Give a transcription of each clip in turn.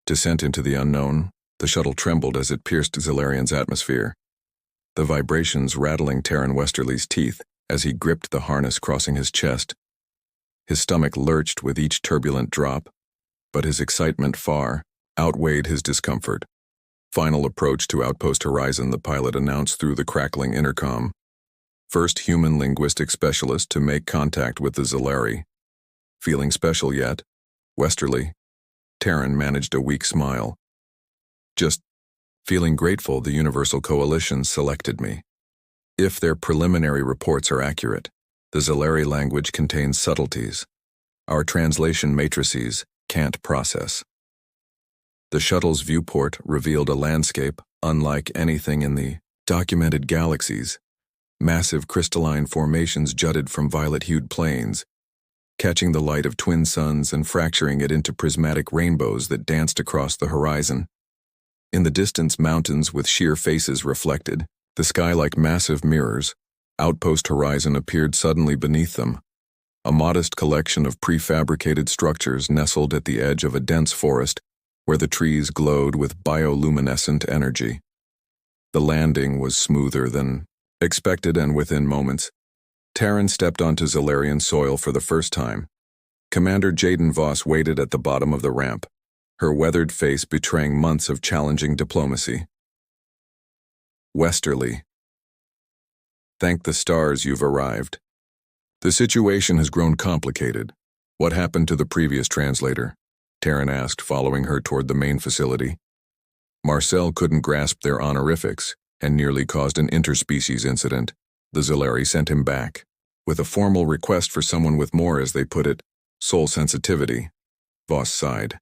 Descent into the unknown, the shuttle trembled as it pierced Zalarian's atmosphere, the vibrations rattling Terran Westerly's teeth as he gripped the harness crossing his chest. His stomach lurched with each turbulent drop, but his excitement far outweighed his discomfort. Final approach to Outpost Horizon, the pilot announced through the crackling intercom. First human linguistic specialist to make contact with the Zalari. Feeling special yet? Westerly. Terran managed a weak smile. Just feeling grateful the Universal Coalition selected me. If their preliminary reports are accurate, the Zalari language contains subtleties our translation matrices can't process. The shuttle's viewport revealed a landscape unlike anything in the documented galaxies. Massive crystalline formations jutted from violet-hued plains, catching the light of twin suns and fracturing it into prismatic rainbows that danced across the horizon. In the distance, mountains with sheer faces reflected, the sky like massive mirrors. Outpost Horizon appeared suddenly beneath them, a modest collection of prefabricated structures nestled at the edge of a dense forest where the trees glowed with bioluminescent energy. The landing was smoother than expected, and within moments, Terran stepped onto Zalarian soil for the first time. Commander Jaden Voss waited at the bottom of the ramp, her weathered face betraying months of challenging diplomacy. Westerly. Thank the stars you've arrived. The situation has grown complicated. What happened to the previous translator? Terran asked, following her toward the main facility. Marcel couldn't grasp their honorifics and nearly caused an interspecies incident. The Zalari sent him back, with a formal request for someone with more, as they put it, soul sensitivity. Voss sighed.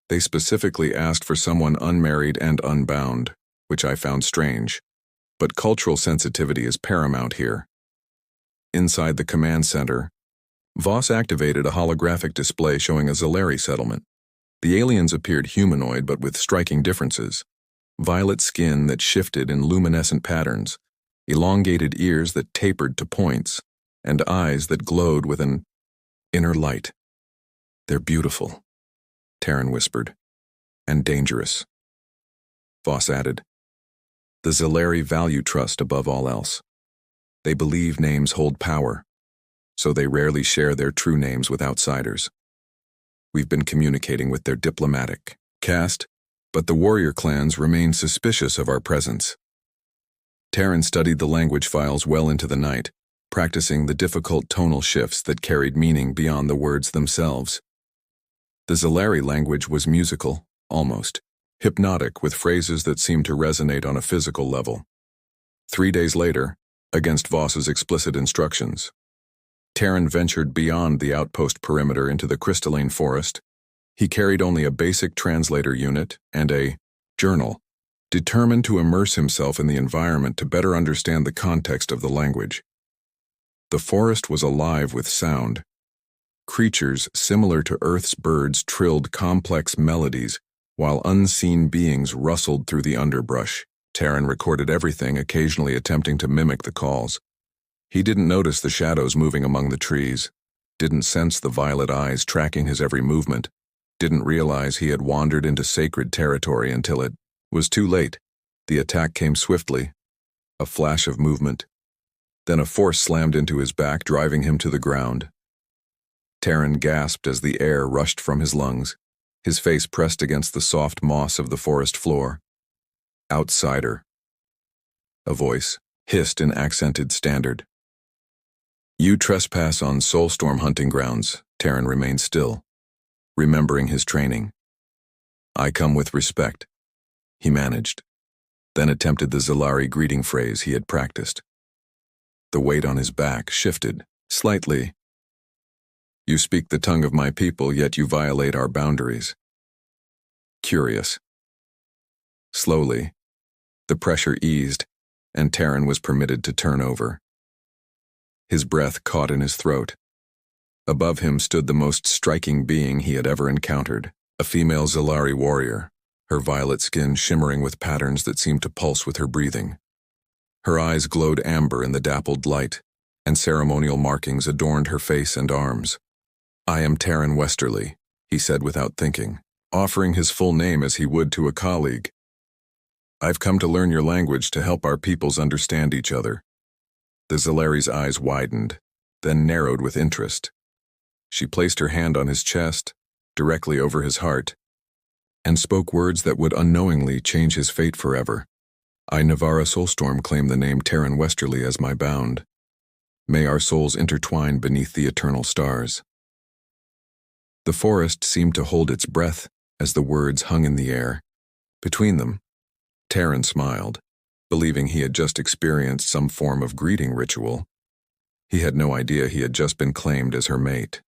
They specifically asked for someone unmarried and unbound, which I found strange. But cultural sensitivity is paramount here. Inside the command center, Voss activated a holographic display showing a Zalari settlement. The aliens appeared humanoid but with striking differences. Violet skin that shifted in luminescent patterns, elongated ears that tapered to points, and eyes that glowed with an inner light. They're beautiful, Terran whispered, and dangerous. Voss added, the Zalari value trust above all else. They believe names hold power, so they rarely share their true names with outsiders. We've been communicating with their diplomatic caste, but the warrior clans remain suspicious of our presence. Terran studied the language files well into the night, practicing the difficult tonal shifts that carried meaning beyond the words themselves. The Zalari language was musical, almost hypnotic, with phrases that seemed to resonate on a physical level. 3 days later, against Voss's explicit instructions, Terran ventured beyond the outpost perimeter into the crystalline forest. He carried only a basic translator unit and a journal, determined to immerse himself in the environment to better understand the context of the language. The forest was alive with sound. Creatures similar to Earth's birds trilled complex melodies, while unseen beings rustled through the underbrush. Terran recorded everything, occasionally attempting to mimic the calls. He didn't notice the shadows moving among the trees, didn't sense the violet eyes tracking his every movement, didn't realize he had wandered into sacred territory until it was too late. The attack came swiftly, a flash of movement. Then a force slammed into his back, driving him to the ground. Terran gasped as the air rushed from his lungs, his face pressed against the soft moss of the forest floor. Outsider. A voice hissed in accented standard. You trespass on Soulstorm hunting grounds. Terran remained still, remembering his training. I come with respect, he managed, then attempted the Zalari greeting phrase he had practiced. The weight on his back shifted slightly. You speak the tongue of my people, yet you violate our boundaries. Curious. Slowly, the pressure eased, and Terran was permitted to turn over. His breath caught in his throat. Above him stood the most striking being he had ever encountered, a female Zalari warrior, her violet skin shimmering with patterns that seemed to pulse with her breathing. Her eyes glowed amber in the dappled light, and ceremonial markings adorned her face and arms. I am Terran Westerly, he said without thinking, offering his full name as he would to a colleague. "I've come to learn your language to help our peoples understand each other." The Zalari's eyes widened, then narrowed with interest. She placed her hand on his chest, directly over his heart, and spoke words that would unknowingly change his fate forever. "I, Navara Soulstorm, claim the name Terran Westerly as my bound. May our souls intertwine beneath the eternal stars." The forest seemed to hold its breath as the words hung in the air. Between them, Terran smiled, believing he had just experienced some form of greeting ritual. He had no idea he had just been claimed as her mate.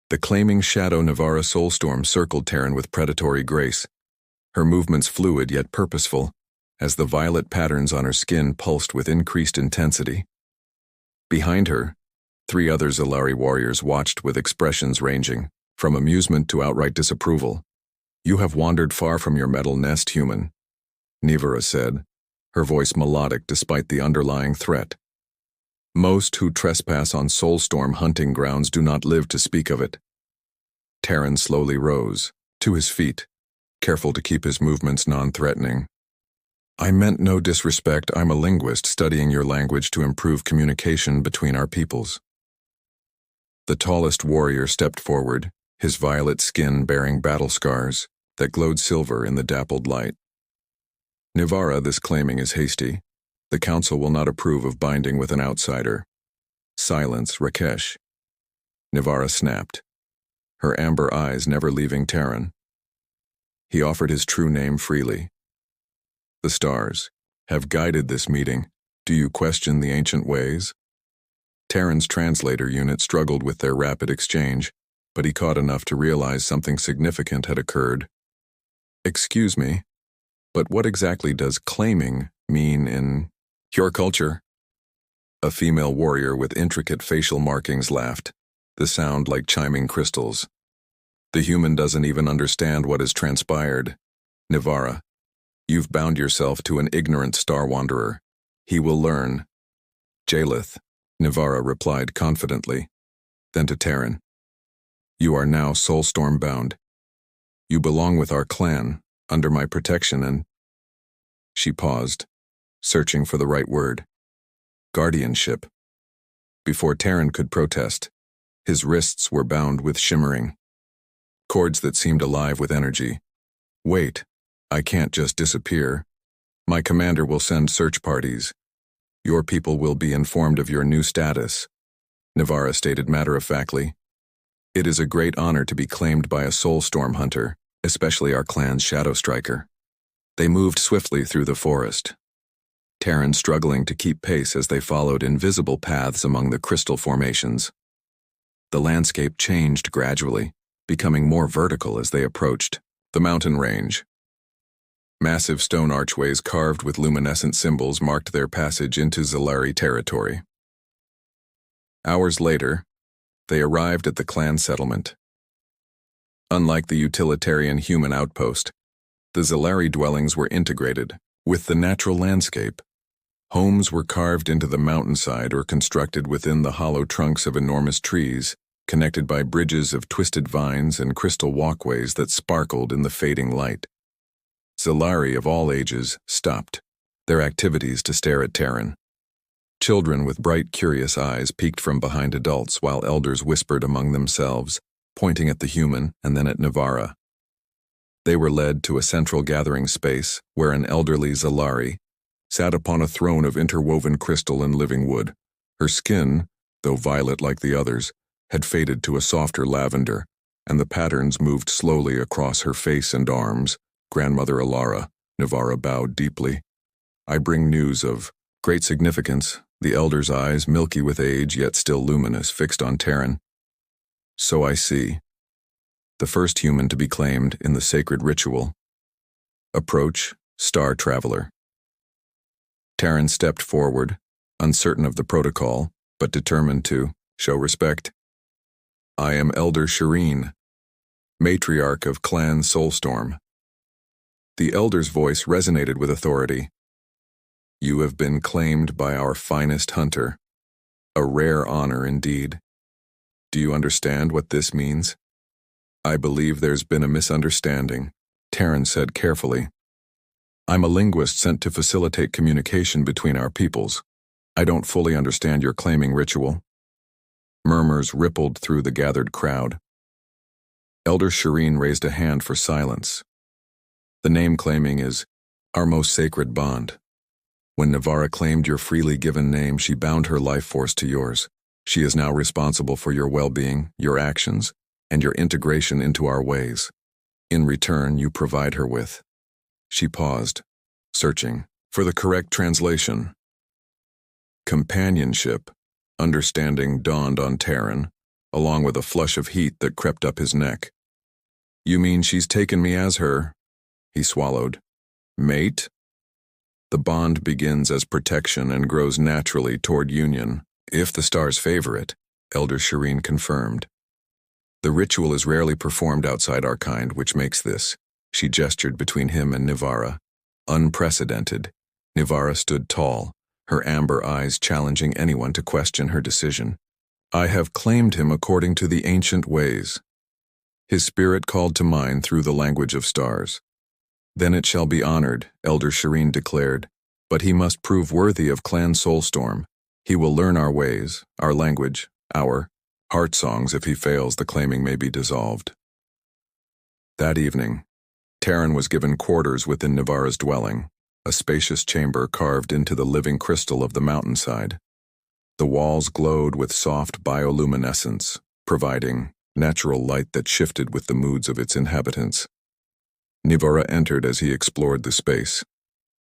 The claiming shadow Navara Soulstorm circled Terran with predatory grace, her movements fluid yet purposeful, as the violet patterns on her skin pulsed with increased intensity. Behind her, 3 other Zalari warriors watched with expressions ranging from amusement to outright disapproval. "You have wandered far from your metal nest, human," Nivara said, her voice melodic despite the underlying threat. "Most who trespass on Soulstorm hunting grounds do not live to speak of it." Terran slowly rose, to his feet, careful to keep his movements non-threatening. "I meant no disrespect. I'm a linguist studying your language to improve communication between our peoples." The tallest warrior stepped forward, his violet skin bearing battle scars that glowed silver in the dappled light. "Nivara, this claiming is hasty. The council will not approve of binding with an outsider." "Silence, Rakesh." Nivara snapped, her amber eyes never leaving Terran. He offered his true name freely. "The stars have guided this meeting. Do you question the ancient ways?" Terran's translator unit struggled with their rapid exchange, but he caught enough to realize something significant had occurred. "Excuse me, but what exactly does claiming mean in your culture?" A female warrior with intricate facial markings laughed, the sound like chiming crystals. "The human doesn't even understand what has transpired. Nivara, you've bound yourself to an ignorant star wanderer. He will learn." "Jalith," Nivara replied confidently. Then to Terran, "You are now Soulstorm bound. You belong with our clan, under my protection and—" She paused, searching for the right word. "Guardianship." Before Terran could protest, his wrists were bound with shimmering cords that seemed alive with energy. "Wait, I can't just disappear. My commander will send search parties. Your people will be informed of your new status," Nivara stated matter-of-factly. "It is a great honor to be claimed by a Soulstorm hunter, especially our clan's Shadow Striker." They moved swiftly through the forest, Terran struggling to keep pace as they followed invisible paths among the crystal formations. The landscape changed gradually, becoming more vertical as they approached the mountain range. Massive stone archways carved with luminescent symbols marked their passage into Zalari territory. Hours later, they arrived at the clan settlement. Unlike the utilitarian human outpost, the Zalari dwellings were integrated with the natural landscape. Homes were carved into the mountainside or constructed within the hollow trunks of enormous trees, connected by bridges of twisted vines and crystal walkways that sparkled in the fading light. Zalari of all ages stopped their activities to stare at Terran. Children with bright, curious eyes peeked from behind adults while elders whispered among themselves, pointing at the human and then at Nivara. They were led to a central gathering space where an elderly Zalari sat upon a throne of interwoven crystal and living wood. Her skin, though violet like the others, had faded to a softer lavender, and the patterns moved slowly across her face and arms. "Grandmother Alara," Nivara bowed deeply. "I bring news of great significance," the elder's eyes, milky with age yet still luminous, fixed on Terran. "So I see. The first human to be claimed in the sacred ritual. Approach, Star Traveler." Terran stepped forward, uncertain of the protocol, but determined to show respect. "I am Elder Shireen, matriarch of Clan Soulstorm." The elder's voice resonated with authority. "You have been claimed by our finest hunter. A rare honor indeed. Do you understand what this means?" I believe there's been a misunderstanding, Taryn said carefully. I'm a linguist sent to facilitate communication between our peoples. I don't fully understand your claiming ritual. Murmurs rippled through the gathered crowd. Elder Shireen raised a hand for silence. The name claiming is our most sacred bond. When Nivara claimed your freely given name, she bound her life force to yours. She is now responsible for your well-being, your actions, and your integration into our ways. In return, you provide her with. She paused, searching for the correct translation. Companionship, understanding dawned on Taryn, along with a flush of heat that crept up his neck. You mean she's taken me as her? He swallowed. Mate? The bond begins as protection and grows naturally toward union, if the stars favor it, Elder Shireen confirmed. The ritual is rarely performed outside our kind, which makes this, she gestured between him and Nivara, unprecedented. Nivara stood tall, her amber eyes challenging anyone to question her decision. I have claimed him according to the ancient ways. His spirit called to mine through the language of stars. Then it shall be honored, Elder Shireen declared, but he must prove worthy of Clan Soulstorm. He will learn our ways, our language, our heart songs. If he fails, the claiming may be dissolved. That evening, Taryn was given quarters within Nivara's dwelling, a spacious chamber carved into the living crystal of the mountainside. The walls glowed with soft bioluminescence, providing natural light that shifted with the moods of its inhabitants. Nivara entered as he explored the space,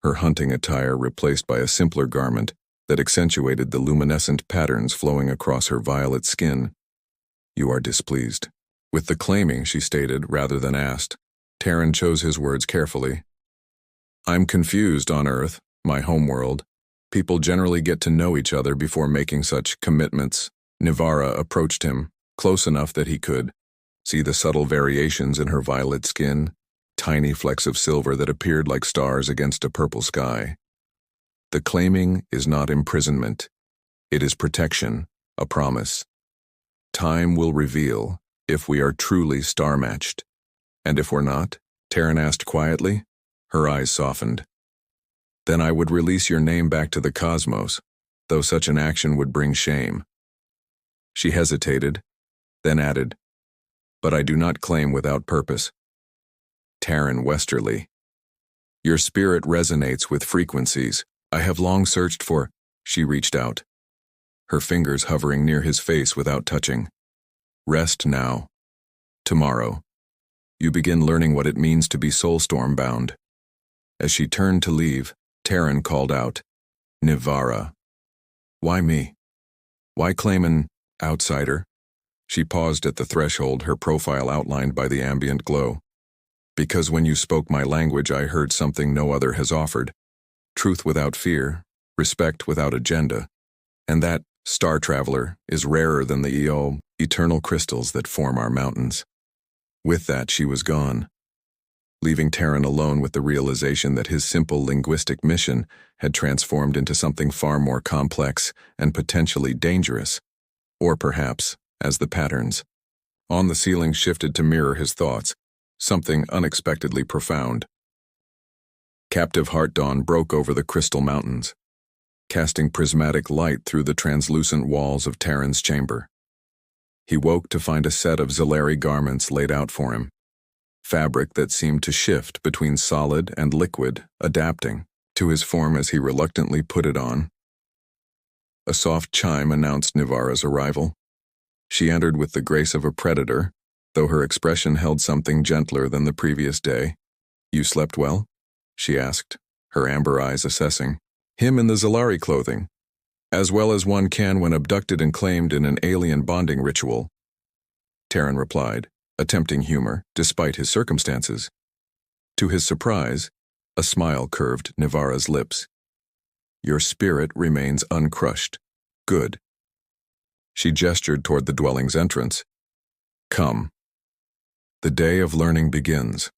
her hunting attire replaced by a simpler garment that accentuated the luminescent patterns flowing across her violet skin. You are displeased with the claiming, she stated rather than asked. Taryn chose his words carefully. I'm confused on Earth, my homeworld. People generally get to know each other before making such commitments. Nivara approached him, close enough that he could see the subtle variations in her violet skin, tiny flecks of silver that appeared like stars against a purple sky. The claiming is not imprisonment. It is protection, a promise. Time will reveal if we are truly star-matched. And if we're not, Taryn asked quietly. Her eyes softened. Then I would release your name back to the cosmos, though such an action would bring shame. She hesitated, then added, but I do not claim without purpose. Taryn Westerly. Your spirit resonates with frequencies I have long searched for. She reached out, her fingers hovering near his face without touching. Rest now. Tomorrow, you begin learning what it means to be soulstorm bound. As she turned to leave, Taryn called out, Nivara. Why me? Why claim an outsider? She paused at the threshold, her profile outlined by the ambient glow. Because when you spoke my language, I heard something no other has offered. Truth without fear, respect without agenda. And that, star traveler, is rarer than the eternal crystals that form our mountains. With that, she was gone, leaving Taryn alone with the realization that his simple linguistic mission had transformed into something far more complex and potentially dangerous. Or perhaps, as the patterns on the ceiling shifted to mirror his thoughts, something unexpectedly profound. Captive heart dawn broke over the crystal mountains, casting prismatic light through the translucent walls of Taryn's chamber. He woke to find a set of Zalari garments laid out for him, fabric that seemed to shift between solid and liquid, adapting to his form as he reluctantly put it on. A soft chime announced Nivara's arrival. She entered with the grace of a predator, though her expression held something gentler than the previous day. You slept well? She asked, her amber eyes assessing him in the Zalari clothing, as well as one can when abducted and claimed in an alien bonding ritual. Taryn replied, attempting humor, despite his circumstances. To his surprise, a smile curved Nivara's lips. Your spirit remains uncrushed. Good. She gestured toward the dwelling's entrance. Come. The day of learning begins.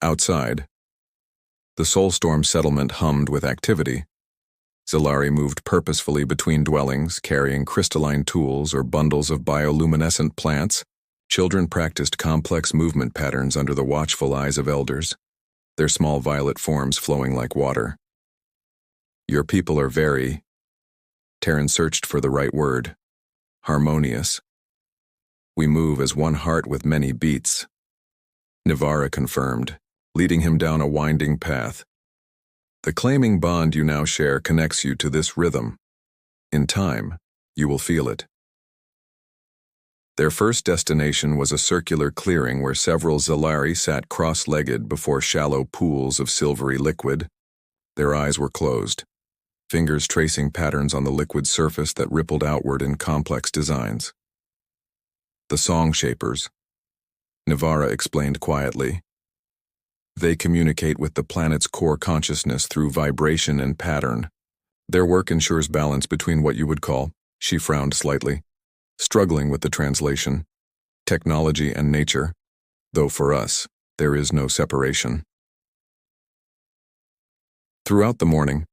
Outside, the Soulstorm settlement hummed with activity. Zalari moved purposefully between dwellings, carrying crystalline tools or bundles of bioluminescent plants, Children practiced complex movement patterns under the watchful eyes of elders, their small violet forms flowing like water. Your people are very, Terran searched for the right word, harmonious. We move as one heart with many beats. Nivara confirmed, leading him down a winding path. The claiming bond you now share connects you to this rhythm. In time, you will feel it. Their first destination was a circular clearing where several Zalari sat cross-legged before shallow pools of silvery liquid. Their eyes were closed, fingers tracing patterns on the liquid surface that rippled outward in complex designs. The Song Shapers, Nivara explained quietly. They communicate with the planet's core consciousness through vibration and pattern. Their work ensures balance between what you would call, she frowned slightly, struggling with the translation, technology and nature, though for us, there is no separation. Throughout the morning,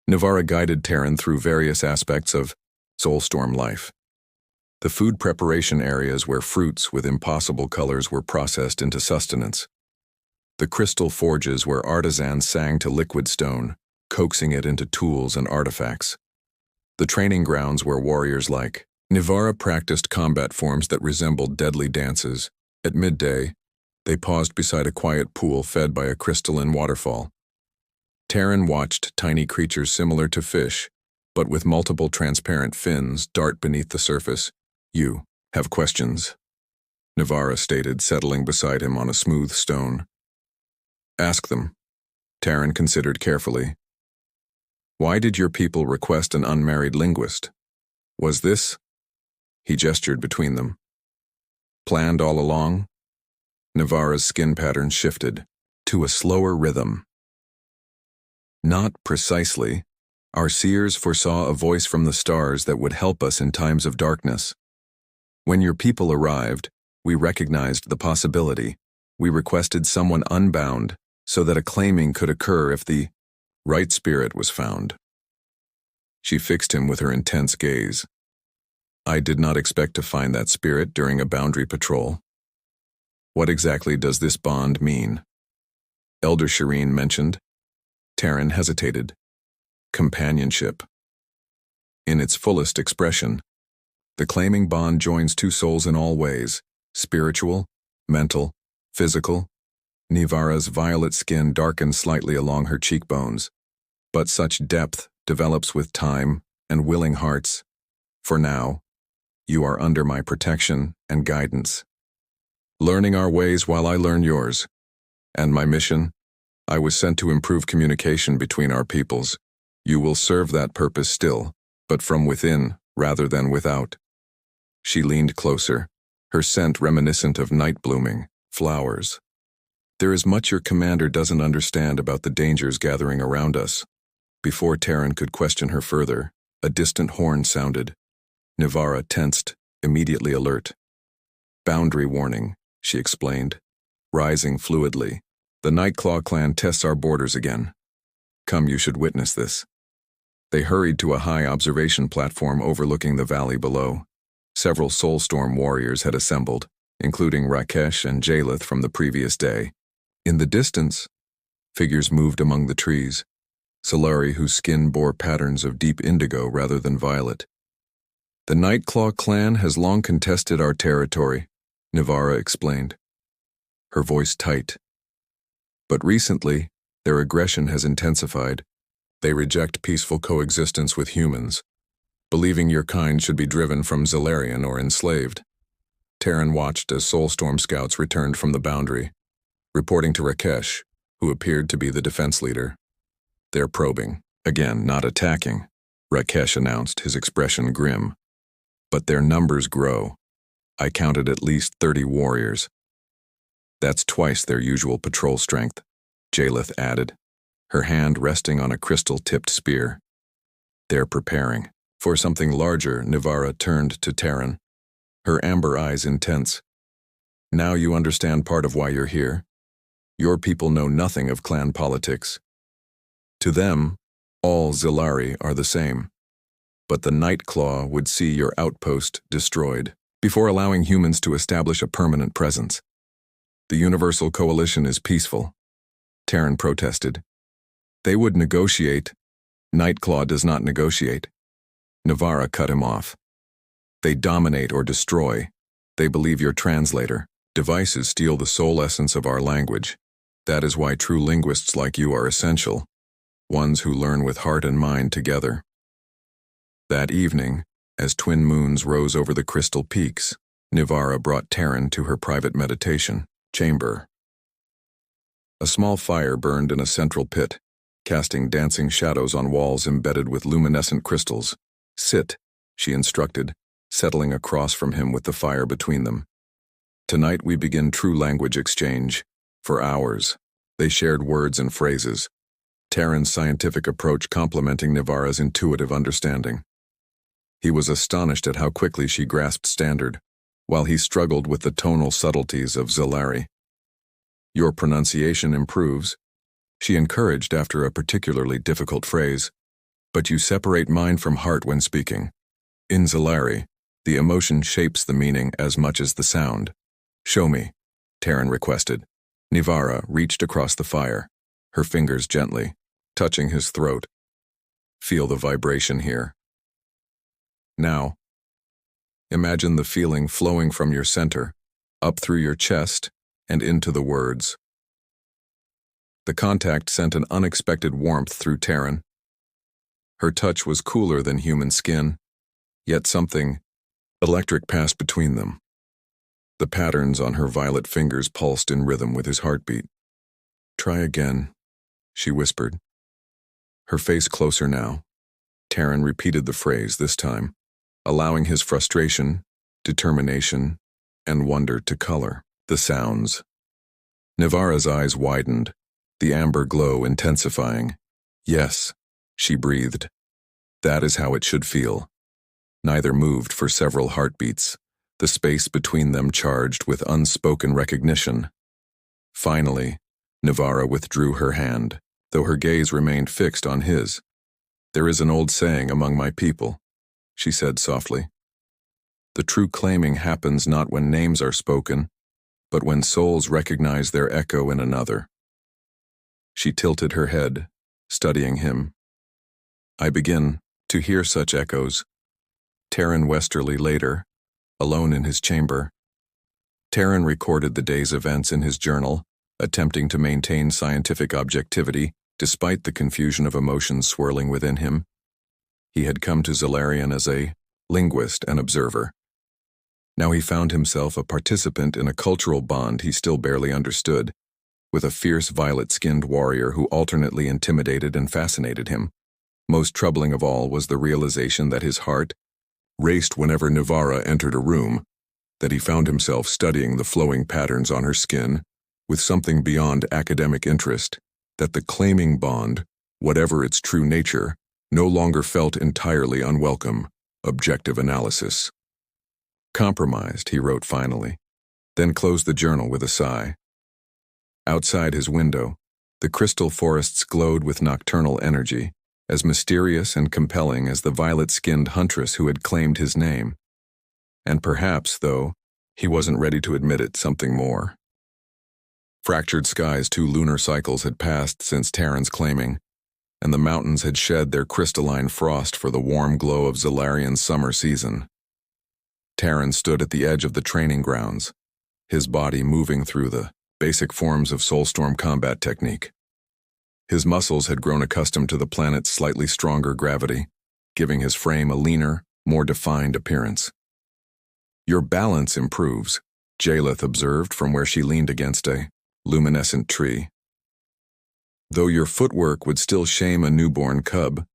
Nivara guided Terran through various aspects of Soulstorm life. The food preparation areas where fruits with impossible colors were processed into sustenance. The crystal forges where artisans sang to liquid stone, coaxing it into tools and artifacts. The training grounds where warriors like Nivara practiced combat forms that resembled deadly dances. At midday, they paused beside a quiet pool fed by a crystalline waterfall. Terran watched tiny creatures similar to fish, but with multiple transparent fins, dart beneath the surface. You have questions, Nivara stated, settling beside him on a smooth stone. Ask them, Terran considered carefully. Why did your people request an unmarried linguist? Was this, he gestured between them, planned all along? Nivara's skin pattern shifted to a slower rhythm. Not precisely. Our seers foresaw a voice from the stars that would help us in times of darkness. When your people arrived, we recognized the possibility. We requested someone unbound so that a claiming could occur if the right spirit was found. She fixed him with her intense gaze. I did not expect to find that spirit during a boundary patrol. What exactly does this bond mean? Elder Shireen mentioned. Terran hesitated. Companionship. In its fullest expression, the claiming bond joins two souls in all ways, spiritual, mental, physical. Nivara's violet skin darkened slightly along her cheekbones, but such depth develops with time and willing hearts. For now, you are under my protection and guidance, learning our ways while I learn yours. And my mission? I was sent to improve communication between our peoples. You will serve that purpose still, but from within rather than without. She leaned closer, her scent reminiscent of night blooming flowers. There is much your commander doesn't understand about the dangers gathering around us. Before Terran could question her further, a distant horn sounded. Nivara tensed, immediately alert. Boundary warning, she explained, rising fluidly. The Nightclaw clan tests our borders again. Come, you should witness this. They hurried to a high observation platform overlooking the valley below. Several Soulstorm warriors had assembled, including Rakesh and Jalith from the previous day. In the distance, figures moved among the trees, Solari whose skin bore patterns of deep indigo rather than violet. The Nightclaw clan has long contested our territory, Nivara explained, her voice tight. But recently, their aggression has intensified. They reject peaceful coexistence with humans, believing your kind should be driven from Zalarian or enslaved. Terran watched as Soulstorm scouts returned from the boundary, reporting to Rakesh, who appeared to be the defense leader. They're probing, again, not attacking, Rakesh announced, his expression grim. But their numbers grow. I counted at least 30 warriors. That's twice their usual patrol strength, Jalith added, her hand resting on a crystal-tipped spear. They're preparing. For something larger, Nivara turned to Terran, her amber eyes intense. Now you understand part of why you're here. Your people know nothing of clan politics. To them, all Zilari are the same. But the Nightclaw would see your outpost destroyed. before allowing humans to establish a permanent presence. The Universal Coalition is peaceful, Terran protested. They would negotiate. Nightclaw does not negotiate. Navarra cut him off. They dominate or destroy. They believe your translator. Devices steal the soul essence of our language. That is why true linguists like you are essential, ones who learn with heart and mind together. That evening, as twin moons rose over the crystal peaks, Navarra brought Terran to her private meditation chamber. A small fire burned in a central pit, casting dancing shadows on walls embedded with luminescent crystals. Sit, she instructed, settling across from him with the fire between them. Tonight we begin true language exchange. For hours, they shared words and phrases, Terran's scientific approach complementing Navarra's intuitive understanding. He was astonished at how quickly she grasped standard, while he struggled with the tonal subtleties of Zalari. Your pronunciation improves, she encouraged after a particularly difficult phrase, but you separate mind from heart when speaking. In Zalari, the emotion shapes the meaning as much as the sound. Show me, Terran requested. Navarra reached across the fire, her fingers gently, touching his throat. Feel the vibration here. Now, imagine the feeling flowing from your center, up through your chest, and into the words. The contact sent an unexpected warmth through Terran. Her touch was cooler than human skin, yet something electric passed between them. The patterns on her violet fingers pulsed in rhythm with his heartbeat. Try again, she whispered. Her face closer now. Terran repeated the phrase this time, allowing his frustration, determination, and wonder to color the sounds. Navarra's eyes widened, the amber glow intensifying. Yes, she breathed. That is how it should feel. Neither moved for several heartbeats, the space between them charged with unspoken recognition. Finally, Navarra withdrew her hand, though her gaze remained fixed on his. There is an old saying among my people, she said softly. The true claiming happens not when names are spoken, but when souls recognize their echo in another. She tilted her head, studying him. I begin to hear such echoes. Terran Westerly later, alone in his chamber. Terran recorded the day's events in his journal, attempting to maintain scientific objectivity despite the confusion of emotions swirling within him. He had come to Zalarian as a linguist and observer. Now he found himself a participant in a cultural bond he still barely understood, with a fierce violet-skinned warrior who alternately intimidated and fascinated him. Most troubling of all was the realization that his heart raced whenever Navarra entered a room, that he found himself studying the flowing patterns on her skin with something beyond academic interest, that the claiming bond, whatever its true nature, no longer felt entirely unwelcome, objective analysis. Compromised, he wrote finally, then closed the journal with a sigh. Outside his window, the crystal forests glowed with nocturnal energy, as mysterious and compelling as the violet-skinned huntress who had claimed his name. And perhaps, though, he wasn't ready to admit it, something more. Fractured skies, 2 lunar cycles had passed since Terran's claiming, and the mountains had shed their crystalline frost for the warm glow of Zalarian's summer season. Terran stood at the edge of the training grounds, his body moving through the basic forms of soulstorm combat technique. His muscles had grown accustomed to the planet's slightly stronger gravity, giving his frame a leaner, more defined appearance. Your balance improves, Jalith observed from where she leaned against a luminescent tree. Though your footwork would still shame a newborn cub,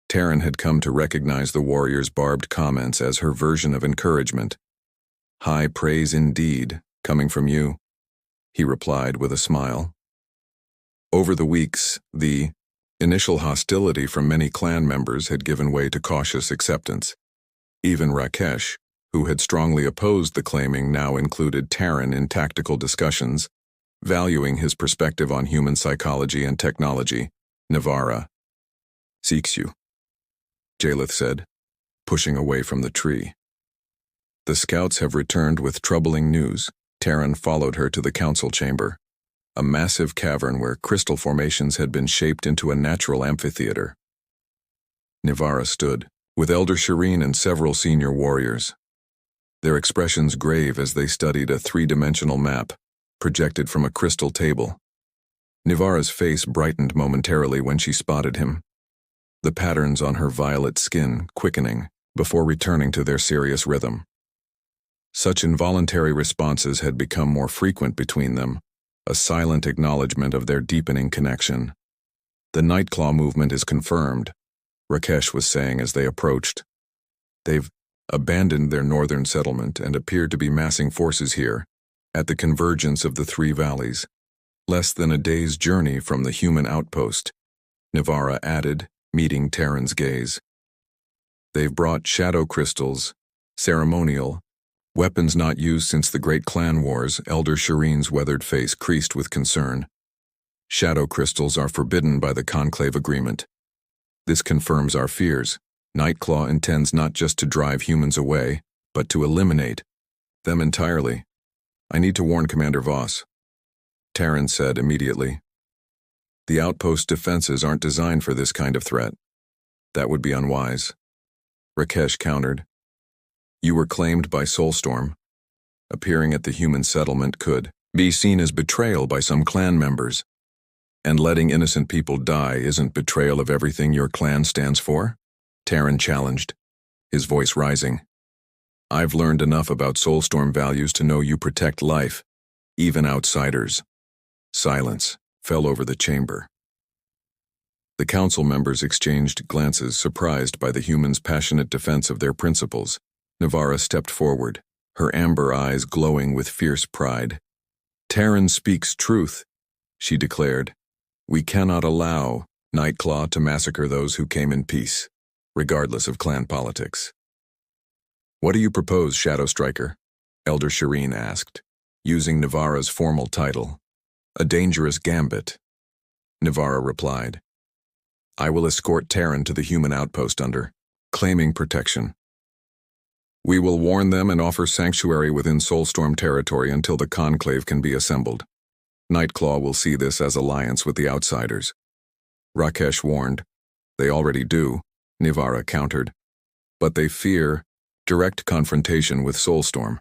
Terran had come to recognize the warrior's barbed comments as her version of encouragement. High praise indeed, coming from you, he replied with a smile. Over the weeks, the initial hostility from many clan members had given way to cautious acceptance. Even Rakesh, who had strongly opposed the claiming, now included Terran in tactical discussions, valuing his perspective on human psychology and technology. Navarra seeks you, Jalith said, pushing away from the tree. The scouts have returned with troubling news. Terran followed her to the council chamber, a massive cavern where crystal formations had been shaped into a natural amphitheater. Nivara stood, with Elder Shireen and several senior warriors, their expressions grave as they studied a three-dimensional map, projected from a crystal table. Nivara's face brightened momentarily when she spotted him, the patterns on her violet skin quickening before returning to their serious rhythm. Such involuntary responses had become more frequent between them, a silent acknowledgement of their deepening connection. "The Nightclaw movement is confirmed," Rakesh was saying as they approached. "They've abandoned their northern settlement and appear to be massing forces here, at the convergence of the three valleys, less than a day's journey from the human outpost," Nivara added, meeting Terran's gaze. "They've brought shadow crystals, ceremonial, weapons not used since the Great Clan Wars." Elder Shireen's weathered face creased with concern. "Shadow crystals are forbidden by the Conclave Agreement. This confirms our fears. Nightclaw intends not just to drive humans away, but to eliminate them entirely. I need to warn Commander Voss," Terran said immediately. "The outpost defenses aren't designed for this kind of threat. That would be unwise," Rakesh countered. "You were claimed by Soulstorm. Appearing at the human settlement could be seen as betrayal by some clan members. And letting innocent people die isn't betrayal of everything your clan stands for?" Terran challenged, his voice rising. "I've learned enough about Soulstorm values to know you protect life, even outsiders." Silence fell over the chamber. The council members exchanged glances, surprised by the humans' passionate defense of their principles. Nivara stepped forward, her amber eyes glowing with fierce pride. "Terran speaks truth," she declared. "We cannot allow Nightclaw to massacre those who came in peace, regardless of clan politics." "What do you propose, Shadow Striker?" Elder Shireen asked, using Nivara's formal title. "A dangerous gambit," Nivara replied. "I will escort Terran to the human outpost under claiming protection. We will warn them and offer sanctuary within Soulstorm territory until the Conclave can be assembled. Nightclaw will see this as alliance with the outsiders," Rakesh warned. "They already do," Nivara countered. "But they fear direct confrontation with Soulstorm.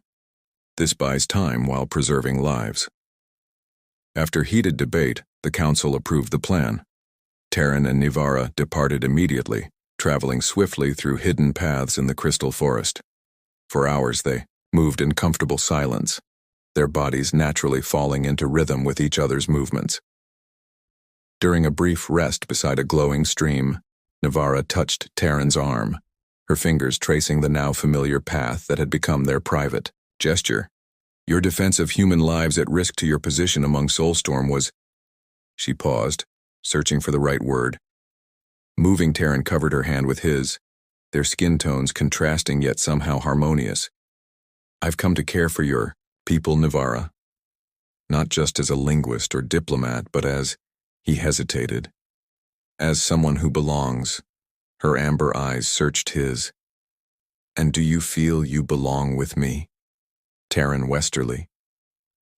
This buys time while preserving lives." After heated debate, the council approved the plan. Terran and Nivara departed immediately, traveling swiftly through hidden paths in the crystal forest. For hours they moved in comfortable silence, their bodies naturally falling into rhythm with each other's movements. During a brief rest beside a glowing stream, Nivara touched Terran's arm, her fingers tracing the now familiar path that had become their private gesture. "Your defense of human lives at risk to your position among Soulstorm was—" She paused, searching for the right word. Moving, Terran covered her hand with his, their skin tones contrasting yet somehow harmonious. "I've come to care for your people, Nivara. Not just as a linguist or diplomat, but as—" He hesitated. "As someone who belongs." Her amber eyes searched his. "And do you feel you belong with me?" Terran Westerly.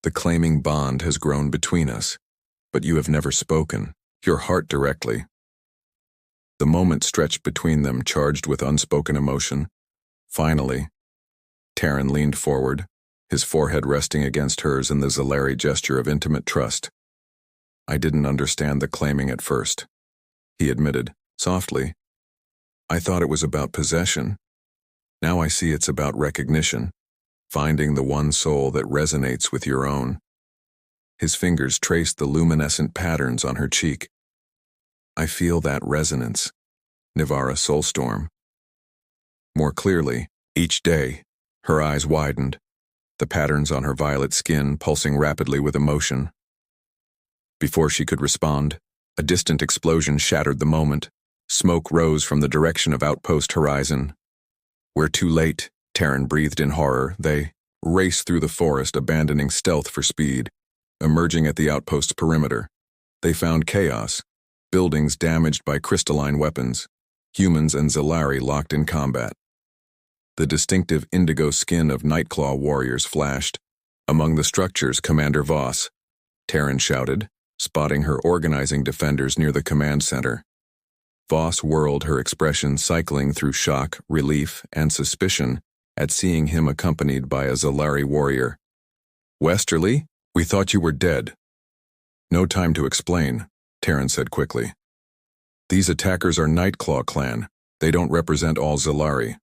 "The claiming bond has grown between us, but you have never spoken your heart directly." The moment stretched between them, charged with unspoken emotion. Finally, Terran leaned forward, his forehead resting against hers in the Zalari gesture of intimate trust. "I didn't understand the claiming at first," he admitted, softly. "I thought it was about possession. Now I see it's about recognition, finding the one soul that resonates with your own." His fingers traced the luminescent patterns on her cheek. "I feel that resonance, Nivara Soulstorm." More clearly, each day, her eyes widened, the patterns on her violet skin pulsing rapidly with emotion. Before she could respond, a distant explosion shattered the moment. Smoke rose from the direction of outpost horizon. "We're too late," Terran breathed in horror. They raced through the forest, abandoning stealth for speed. Emerging at the outpost's perimeter, they found chaos, buildings damaged by crystalline weapons, humans and Zalari locked in combat. The distinctive indigo skin of Nightclaw warriors flashed. Among the structures, Commander Voss, Terran shouted, spotting her organizing defenders near the command center. Voss whirled, her expression cycling through shock, relief, and suspicion at seeing him accompanied by a Zalari warrior. "Westerly, we thought you were dead." "No time to explain," Terran said quickly. "These attackers are Nightclaw clan. They don't represent all Zalari."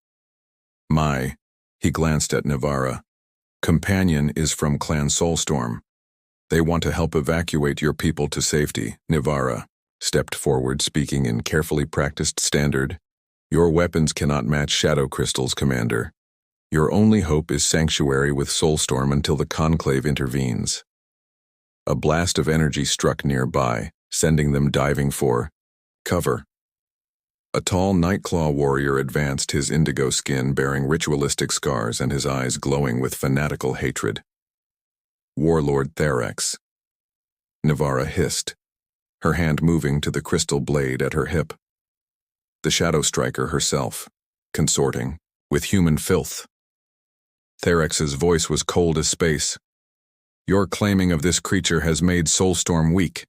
He glanced at Navara. "Companion is from Clan Soulstorm. They want to help evacuate your people to safety." Navara stepped forward, speaking in carefully practiced standard. "Your weapons cannot match shadow crystals, Commander. Your only hope is sanctuary with Soulstorm until the Conclave intervenes." A blast of energy struck nearby, sending them diving for cover. A tall Nightclaw warrior advanced, his indigo skin bearing ritualistic scars and his eyes glowing with fanatical hatred. "Warlord Therex." Navara hissed, her hand moving to the crystal blade at her hip. The Shadow Striker herself, consorting with human filth. Therex's voice was cold as space. "Your claiming of this creature has made Soulstorm weak.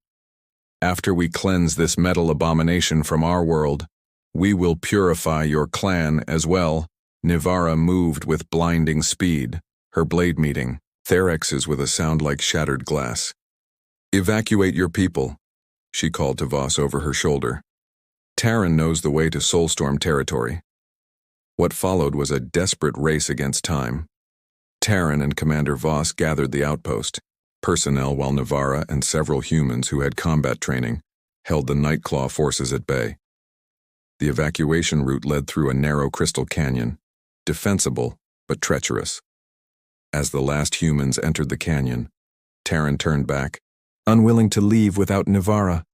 After we cleanse this metal abomination from our world, we will purify your clan as well." Navara moved with blinding speed, her blade meeting Therex's with a sound like shattered glass. "Evacuate your people," she called to Voss over her shoulder. "Terran knows the way to Soulstorm territory." What followed was a desperate race against time. Terran and Commander Voss gathered the outpost, personnel, while Navara and several humans who had combat training held the Nightclaw forces at bay. The evacuation route led through a narrow crystal canyon, defensible but treacherous. As the last humans entered the canyon, Terran turned back, unwilling to leave without Navara.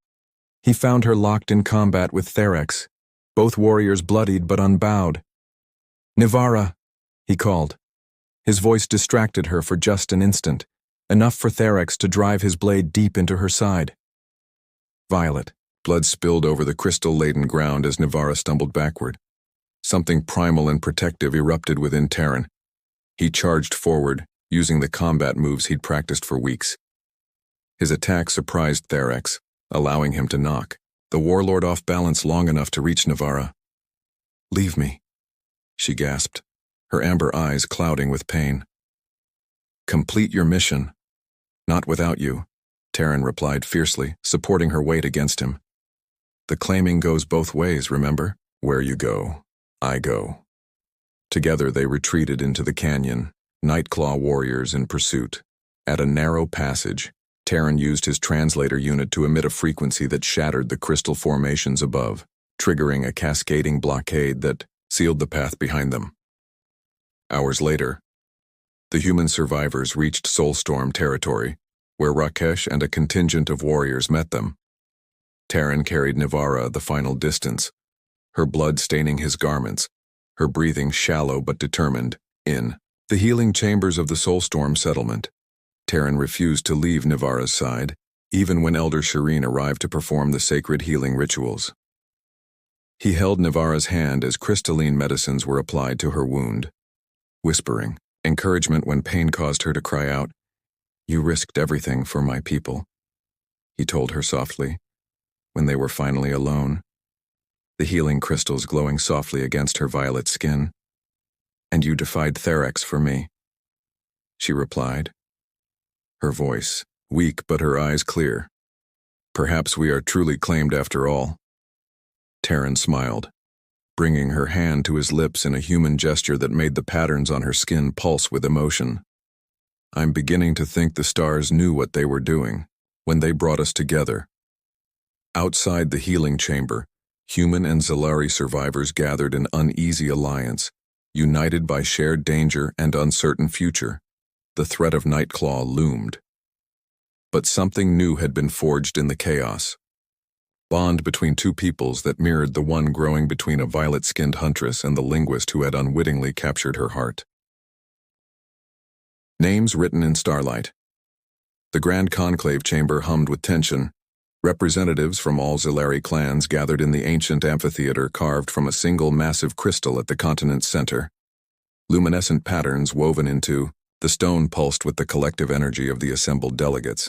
He found her locked in combat with Therex, both warriors bloodied but unbowed. "Navara," he called. His voice distracted her for just an instant, enough for Therex to drive his blade deep into her side. Violet. Blood spilled over the crystal-laden ground as Navara stumbled backward. Something primal and protective erupted within Terran. He charged forward, using the combat moves he'd practiced for weeks. His attack surprised Therex, allowing him to knock the warlord off balance long enough to reach Navara. "Leave me," she gasped, her amber eyes clouding with pain. "Complete your mission." "Not without you," Terran replied fiercely, supporting her weight against him. "The claiming goes both ways, remember? Where you go, I go." Together they retreated into the canyon, Nightclaw warriors in pursuit. At a narrow passage, Terran used his translator unit to emit a frequency that shattered the crystal formations above, triggering a cascading blockade that sealed the path behind them. Hours later, the human survivors reached Soulstorm territory, where Rakesh and a contingent of warriors met them. Terran carried Navara the final distance, her blood staining his garments, her breathing shallow but determined. In the healing chambers of the Soulstorm settlement, Terran refused to leave Navara's side, even when Elder Shireen arrived to perform the sacred healing rituals. He held Navara's hand as crystalline medicines were applied to her wound, whispering encouragement when pain caused her to cry out. "You risked everything for my people," he told her softly, when they were finally alone, the healing crystals glowing softly against her violet skin. "And you defied Therex for me," she replied, her voice weak but her eyes clear. "Perhaps we are truly claimed after all." Terran smiled, bringing her hand to his lips in a human gesture that made the patterns on her skin pulse with emotion. "I'm beginning to think the stars knew what they were doing when they brought us together." Outside the healing chamber, human and Zalari survivors gathered in uneasy alliance, united by shared danger and uncertain future. The threat of Nightclaw loomed. But something new had been forged in the chaos. Bond between two peoples that mirrored the one growing between a violet-skinned huntress and the linguist who had unwittingly captured her heart. Names written in starlight. The Grand Conclave chamber hummed with tension. Representatives from all Zalari clans gathered in the ancient amphitheater carved from a single massive crystal at the continent's center. luminescent patterns woven into the stone pulsed with the collective energy of the assembled delegates,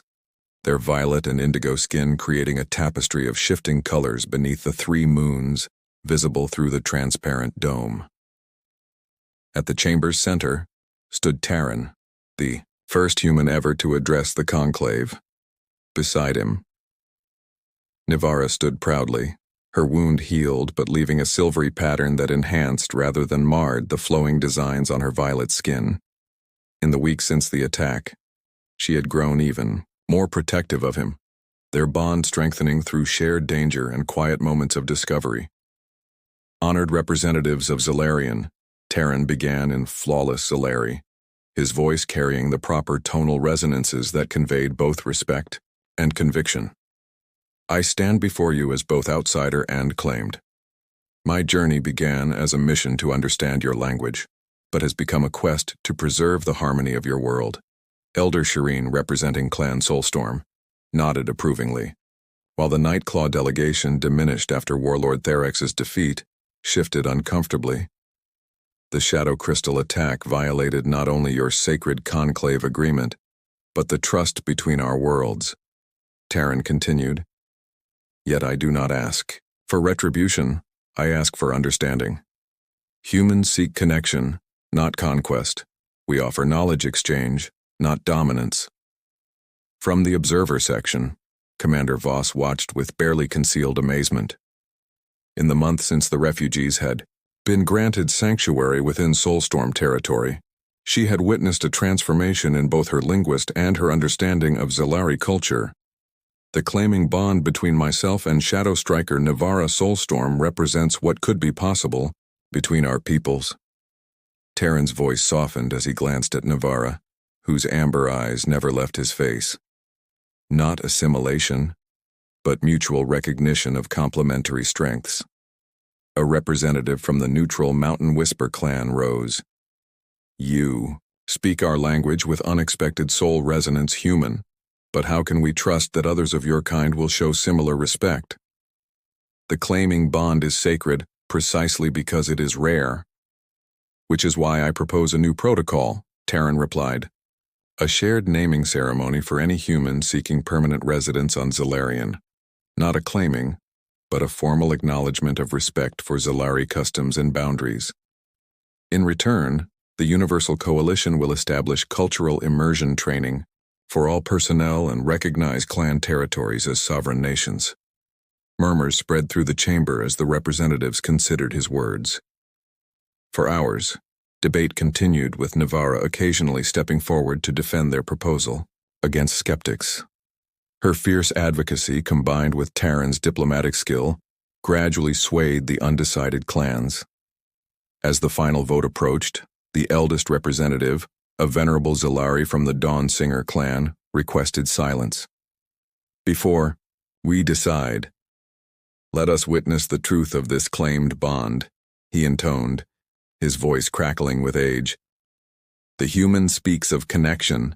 their violet and indigo skin creating a tapestry of shifting colors beneath the 3 moons visible through the transparent dome. At the chamber's center stood Terran, the first human ever to address the conclave. Beside him, Nivara stood proudly, her wound healed but leaving a silvery pattern that enhanced rather than marred the flowing designs on her violet skin. In the weeks since the attack, she had grown even more protective of him, their bond strengthening through shared danger and quiet moments of discovery. Honored representatives of Zalarian, Terran began in flawless Zalari, his voice carrying the proper tonal resonances that conveyed both respect and conviction. I stand before you as both outsider and claimed. My journey began as a mission to understand your language, but has become a quest to preserve the harmony of your world. Elder Shireen, representing Clan Soulstorm, nodded approvingly, while the Nightclaw delegation, diminished after Warlord Therex's defeat, shifted uncomfortably. The Shadow Crystal attack violated not only your sacred conclave agreement, but the trust between our worlds, Terran continued. Yet I do not ask for retribution, I ask for understanding. Humans seek connection, not conquest. We offer knowledge exchange, not dominance. From the observer section, Commander Voss watched with barely concealed amazement. In the month since the refugees had been granted sanctuary within Soulstorm territory, she had witnessed a transformation in both her linguist and her understanding of Zalari culture. The claiming bond between myself and Shadow Striker Nivara Soulstorm represents what could be possible between our peoples. Terran's voice softened as he glanced at Nivara, whose amber eyes never left his face. Not assimilation, but mutual recognition of complementary strengths. A representative from the neutral Mountain Whisper clan rose. You speak our language with unexpected soul resonance human, but how can we trust that others of your kind will show similar respect? The claiming bond is sacred precisely because it is rare. Which is why I propose a new protocol, Terran replied. A shared naming ceremony for any human seeking permanent residence on Zalarian. Not a claiming, but a formal acknowledgement of respect for Zalari customs and boundaries. In return, the Universal Coalition will establish cultural immersion training for all personnel and recognize clan territories as sovereign nations. Murmurs spread through the chamber as the representatives considered his words. For hours, debate continued, with Nivara occasionally stepping forward to defend their proposal against skeptics. Her fierce advocacy, combined with Terran's diplomatic skill, gradually swayed the undecided clans. As the final vote approached, the eldest representative, a venerable Zalari from the Dawn Singer clan, requested silence. Before we decide, let us witness the truth of this claimed bond, he intoned, his voice crackling with age. The human speaks of connection.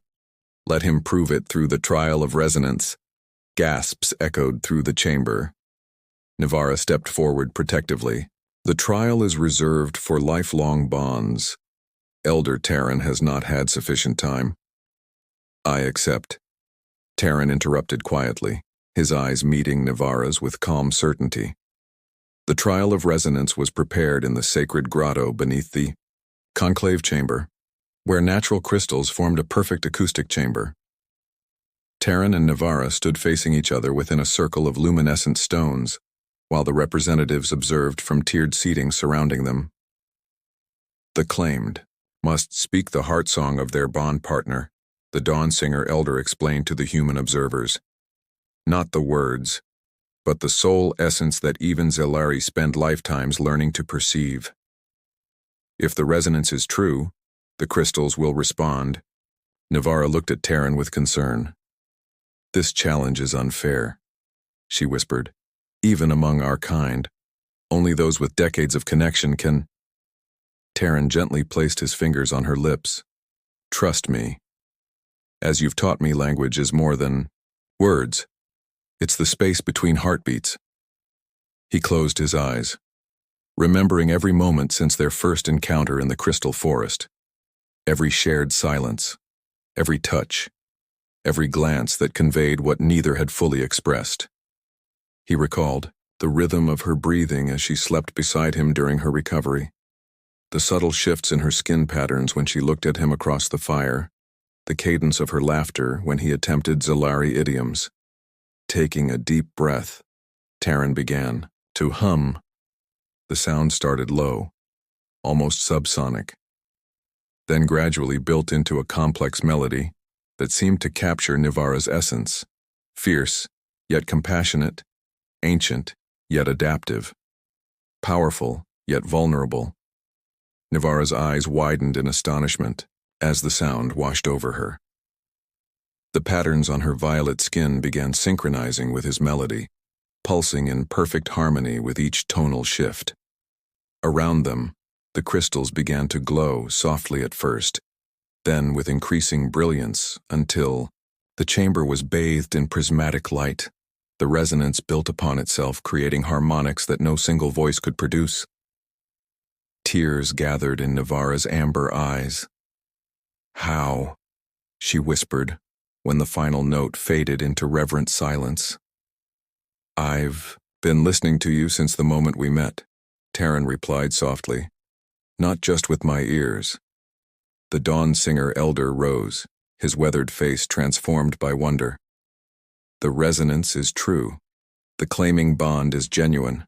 Let him prove it through the trial of resonance. Gasps echoed through the chamber. Nivara stepped forward protectively. The trial is reserved for lifelong bonds. Elder Terran has not had sufficient time. I accept. Terran interrupted quietly, his eyes meeting Nivara's with calm certainty. The trial of resonance was prepared in the sacred grotto beneath the conclave chamber, where natural crystals formed a perfect acoustic chamber. Terran and Nivara stood facing each other within a circle of luminescent stones, while the representatives observed from tiered seating surrounding them. The claimed must speak the heart song of their bond partner, the Dawn Singer elder explained to the human observers. Not the words, but the soul essence that even Zalari spend lifetimes learning to perceive. If the resonance is true, the crystals will respond. Nivara looked at Terran with concern. This challenge is unfair, she whispered. Even among our kind, only those with decades of connection can... Terran gently placed his fingers on her lips. Trust me. As you've taught me, language is more than words. It's the space between heartbeats. He closed his eyes. remembering every moment since their first encounter in the crystal forest, every shared silence, every touch, every glance that conveyed what neither had fully expressed. He recalled the rhythm of her breathing as she slept beside him during her recovery, the subtle shifts in her skin patterns when she looked at him across the fire, the cadence of her laughter when he attempted Zalari idioms. Taking a deep breath, Taryn began to hum. The sound started low, almost subsonic, then gradually built into a complex melody that seemed to capture Nivara's essence, fierce, yet compassionate, ancient, yet adaptive, powerful, yet vulnerable. Nivara's eyes widened in astonishment as the sound washed over her. The patterns on her violet skin began synchronizing with his melody, pulsing in perfect harmony with each tonal shift. Around them, the crystals began to glow softly at first, then with increasing brilliance until the chamber was bathed in prismatic light. The resonance built upon itself, creating harmonics that no single voice could produce. Tears gathered in Nivara's amber eyes. "How?" she whispered, when the final note faded into reverent silence. "I've been listening to you since the moment we met," Taryn replied softly. "Not just with my ears." The dawn singer elder rose, his weathered face transformed by wonder. "The resonance is true. The claiming bond is genuine.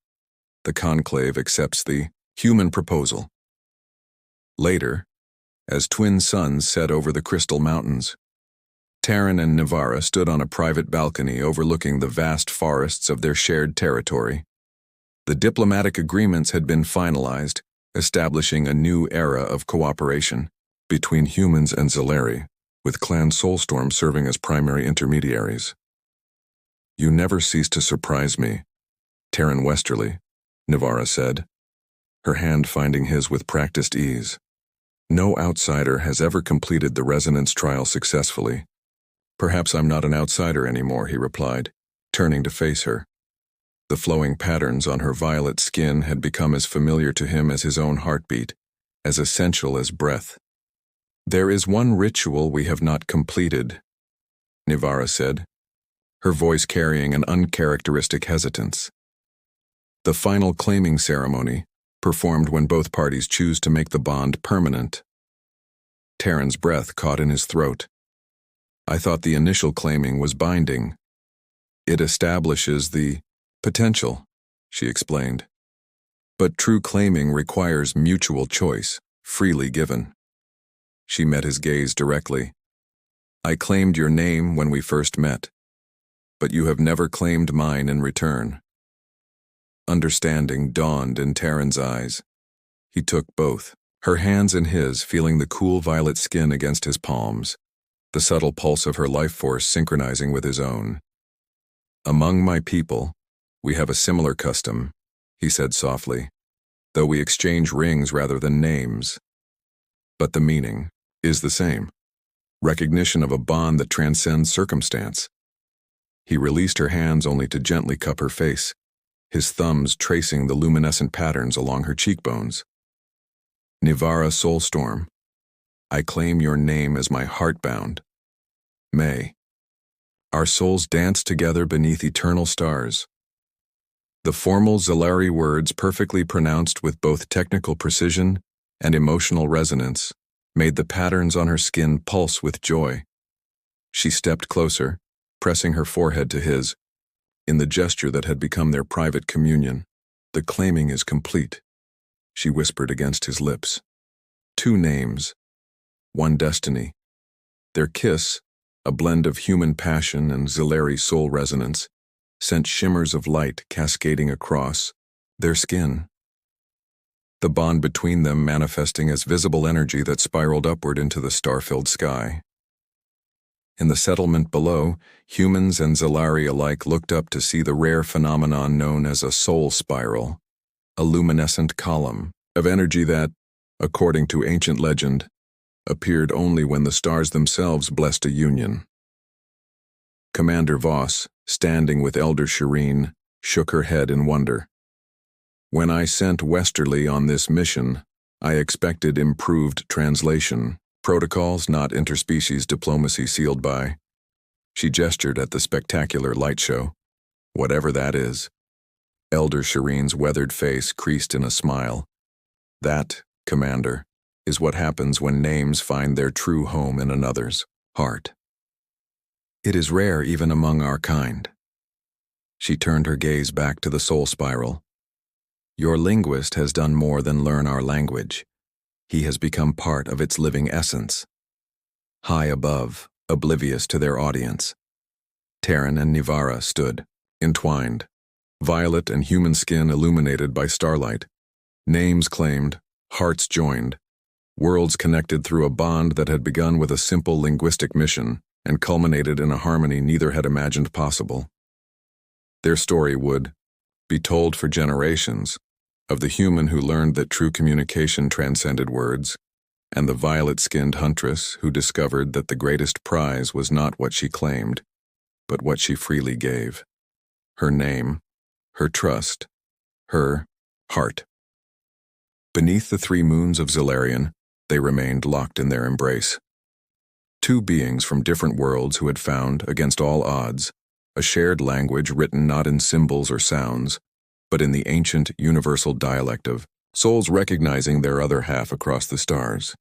The conclave accepts the human proposal." Later, as twin suns set over the crystal mountains, Taryn and Nivara stood on a private balcony overlooking the vast forests of their shared territory. The diplomatic agreements had been finalized, establishing a new era of cooperation between humans and Zalari, with Clan Soulstorm serving as primary intermediaries. "You never cease to surprise me, Taryn Westerly," Nivara said, her hand finding his with practiced ease. "No outsider has ever completed the resonance trial successfully." "Perhaps I'm not an outsider anymore," he replied, turning to face her. The flowing patterns on her violet skin had become as familiar to him as his own heartbeat, as essential as breath. "There is one ritual we have not completed," Nivara said, her voice carrying an uncharacteristic hesitance. "The final claiming ceremony, performed when both parties choose to make the bond permanent." Taryn's breath caught in his throat. "I thought the initial claiming was binding." "It establishes the potential," she explained. "But true claiming requires mutual choice, freely given." She met his gaze directly. "I claimed your name when we first met, but you have never claimed mine in return." Understanding dawned in Taryn's eyes. He took both, her hands in his, feeling the cool violet skin against his palms, the subtle pulse of her life force synchronizing with his own. "Among my people, we have a similar custom," he said softly, "though we exchange rings rather than names. But the meaning is the same. Recognition of a bond that transcends circumstance." He released her hands only to gently cup her face, his thumbs tracing the luminescent patterns along her cheekbones. "Nivara Soulstorm, I claim your name as my heartbound. May our souls dance together beneath eternal stars." The formal Zalari words, perfectly pronounced with both technical precision and emotional resonance, made the patterns on her skin pulse with joy. She stepped closer, pressing her forehead to his, in the gesture that had become their private communion. "The claiming is complete," she whispered against his lips. "Two names, one destiny." Their kiss, a blend of human passion and Zalari soul resonance, sent shimmers of light cascading across their skin. The bond between them manifesting as visible energy that spiraled upward into the star-filled sky. In the settlement below, humans and Zalari alike looked up to see the rare phenomenon known as a soul spiral, a luminescent column of energy that, according to ancient legend, appeared only when the stars themselves blessed a union. Commander Voss, standing with Elder Shireen, shook her head in wonder. When I sent Westerly on this mission, I expected improved translation, protocols, not interspecies diplomacy sealed by. She gestured at the spectacular light show. Whatever that is. Elder Shireen's weathered face creased in a smile. That, Commander, is what happens when names find their true home in another's heart. It is rare even among our kind. She turned her gaze back to the soul spiral. Your linguist has done more than learn our language. He has become part of its living essence. High above, oblivious to their audience, Terran and Nivara stood, entwined, violet and human skin illuminated by starlight, names claimed, hearts joined, worlds connected through a bond that had begun with a simple linguistic mission and culminated in a harmony neither had imagined possible. Their story would be told for generations, of the human who learned that true communication transcended words, and the violet-skinned huntress who discovered that the greatest prize was not what she claimed, but what she freely gave. Her name, her trust, her heart. Beneath the 3 moons of Zilarion, they remained locked in their embrace. 2 beings from different worlds who had found, against all odds, a shared language written not in symbols or sounds, but in the ancient universal dialect of souls recognizing their other half across the stars.